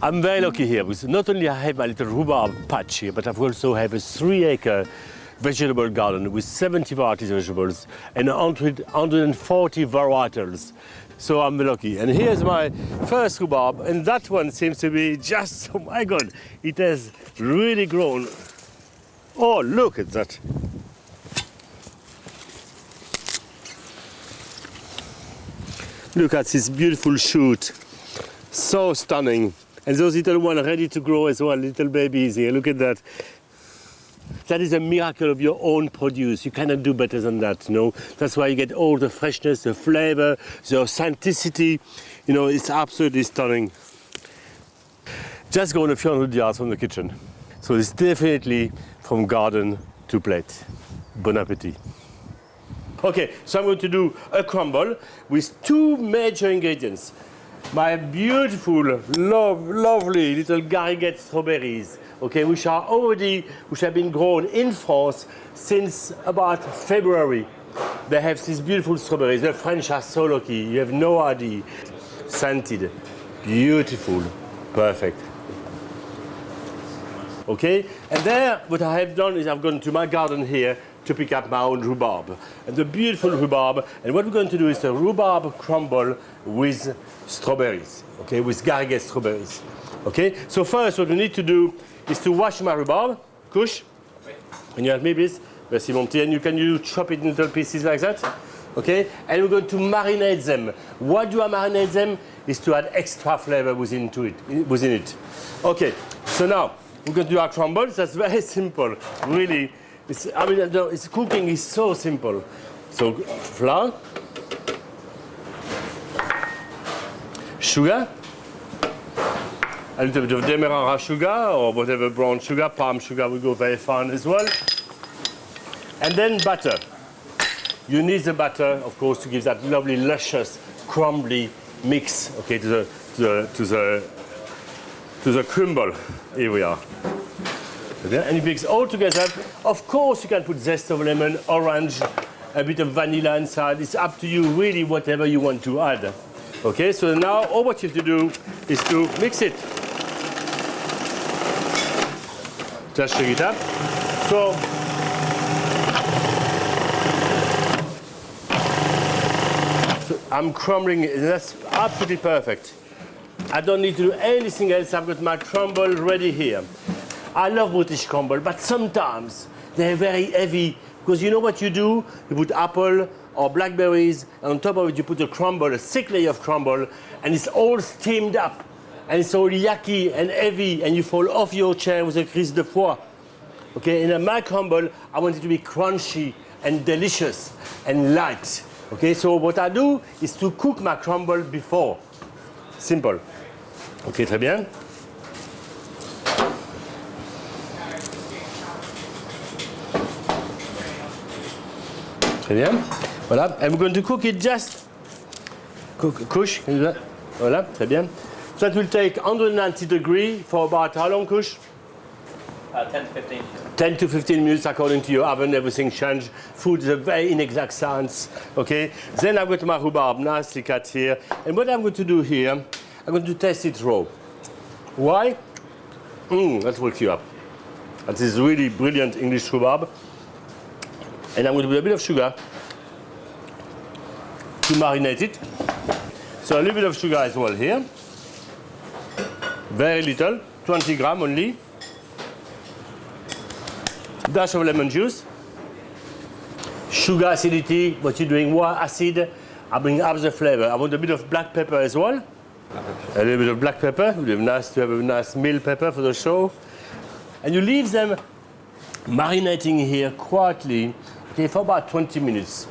I'm very lucky here because not only I have my little rhubarb patch here, but I also have a 3-acre vegetable garden with 70 varieties of vegetables and 140 varietals. So I'm lucky. And here's my first rhubarb, and that one seems to be just, oh my God, it has really grown. Oh, look at that. Look at this beautiful shoot. So stunning. And those little ones ready to grow as well, little babies here, look at that. That is a miracle of your own produce. You cannot do better than that, you know. That's why you get all the freshness, the flavor, the authenticity. You know, it's absolutely stunning. Just going a few hundred yards from the kitchen. So it's definitely from garden to plate. Bon appetit. Okay, so I'm going to do a crumble with 2 major ingredients. My beautiful, lovely little gariguette strawberries, okay, which have been grown in France since about February. They have these beautiful strawberries. The French are so lucky, you have no idea. Scented, beautiful, perfect. Okay, and there, what I have done is I've gone to my garden here to pick up my own rhubarb. And the beautiful rhubarb, and what we're going to do is a rhubarb crumble with strawberries, okay, with gariguette strawberries. Okay, so first what we need to do is to wash my rhubarb. Kush, can you help me please? Merci mon petit, and you chop it in little pieces like that. Okay, and we're going to marinate them. Why do I marinate them? Is to add extra flavor within it. Okay, so now we're going to do our crumble. That's very simple, really. Cooking is so simple. So flour, sugar, a little bit of demerara sugar or whatever brown sugar, palm sugar will go very fine as well. And then butter. You need the butter, of course, to give that lovely, luscious, crumbly mix, okay, to the crumble. Here we are. Okay. And you mix all together. Of course, you can put zest of lemon, orange, a bit of vanilla inside. It's up to you, really, whatever you want to add. Okay, so now all what you have to do is to mix it. Just shake it up. So I'm crumbling it, and that's absolutely perfect. I don't need to do anything else. I've got my crumble ready here. I love British crumble, but sometimes they're very heavy, because you know what you do? You put apple or blackberries, and on top of it you put a crumble, a thick layer of crumble, and it's all steamed up, and it's all yucky and heavy, and you fall off your chair with a crise de foie. Okay, in my crumble, I want it to be crunchy and delicious and light. Okay, so what I do is to cook my crumble before. Simple. Okay, très bien. Très bien. Voilà. And we're going to cook it just. Kush, can you do that? Voilà, très bien. So that will take 190 degrees for about how long, Kush? 10 to 15. 10 to 15 minutes according to your oven, everything changes. Food is a very inexact science, okay? Then I've got my rhubarb nicely cut here. And what I'm going to do here, I'm going to taste it raw. Why? Let's wake you up. That is really brilliant English rhubarb. And I'm going to put a bit of sugar to marinate it. So a little bit of sugar as well here. Very little, 20 grams only. Dash of lemon juice. Sugar acidity, what you're doing, more acid, I bring up the flavor. I want a bit of black pepper as well. A little bit of black pepper, it would be nice to have a nice mild pepper for the show. And you leave them marinating here quietly, okay, for about 20 minutes.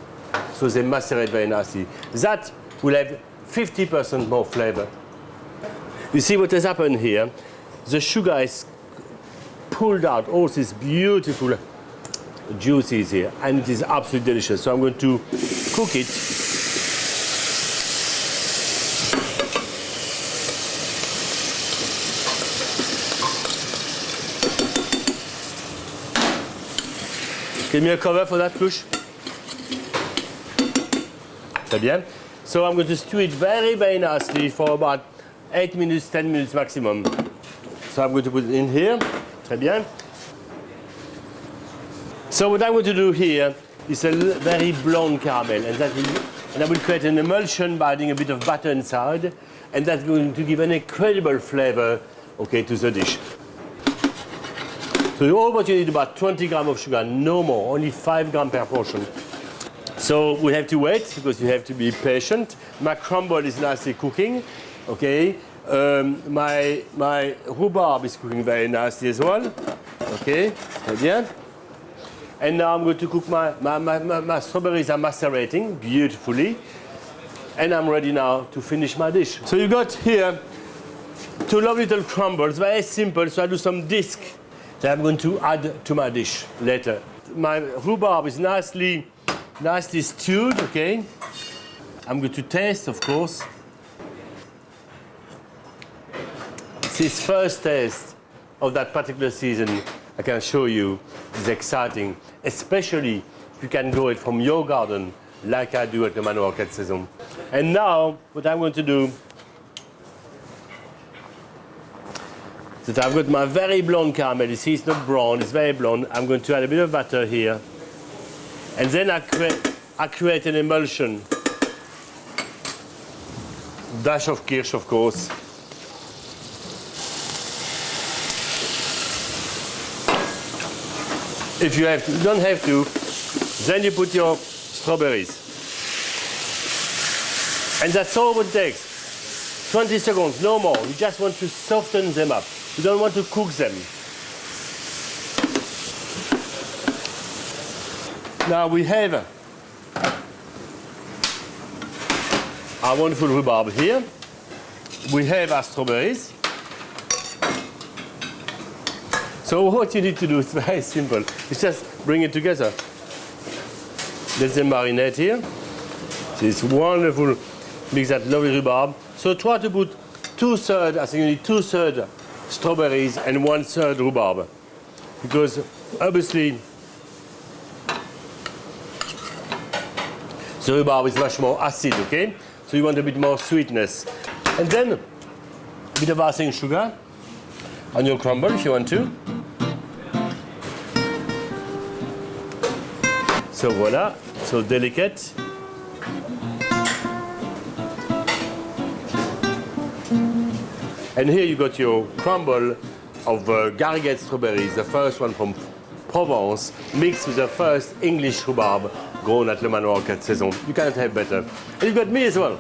So they macerate very nicely. That will have 50% more flavor. You see what has happened here? The sugar is pulled out all these beautiful juices here, and it is absolutely delicious. So I'm going to cook it. Give me a cover for that, Kush. Très bien. So I'm going to stew it very, very nicely for about 8 minutes, 10 minutes maximum. So I'm going to put it in here. Très bien. So what I'm going to do here is a very blonde caramel, and I will create an emulsion by adding a bit of butter inside, and that's going to give an incredible flavor, okay, to the dish. So all what you need about 20 grams of sugar, no more, only 5 grams per portion. So we have to wait because you have to be patient. My crumble is nicely cooking, okay. My rhubarb is cooking very nicely as well, okay, très bien. And now I'm going to cook my strawberries are macerating beautifully. And I'm ready now to finish my dish. So you got here 2 lovely little crumbles, very simple. So I do some disc that I'm going to add to my dish later. My rhubarb is nicely stewed, okay? I'm going to taste, of course. This first taste of that particular season, I can show you, is exciting, especially if you can grow it from your garden, like I do at the Manoir saison. And now, what I'm going to do, that I've got my very blonde caramel. You see, it's not brown, it's very blonde. I'm going to add a bit of butter here. And then I create an emulsion. Dash of kirsch, of course. If you have to, you don't have to, then you put your strawberries. And that's all it takes. 20 seconds, no more. You just want to soften them up. You don't want to cook them. Now we have our wonderful rhubarb here. We have our strawberries. So what you need to do is very simple. It's just bring it together. Let them marinate here. This wonderful, mix that lovely rhubarb. So try to put 2/3, I think you need 2/3 strawberries and 1/3 rhubarb. Because obviously, the rhubarb is much more acid, okay? So you want a bit more sweetness. And then a bit of icing sugar on your crumble if you want to. So voila, so delicate. And here you got your crumble of Gariguette strawberries, the first one from Provence, mixed with the first English rhubarb grown at Le Manoir saison. You cannot have better. And you got me as well.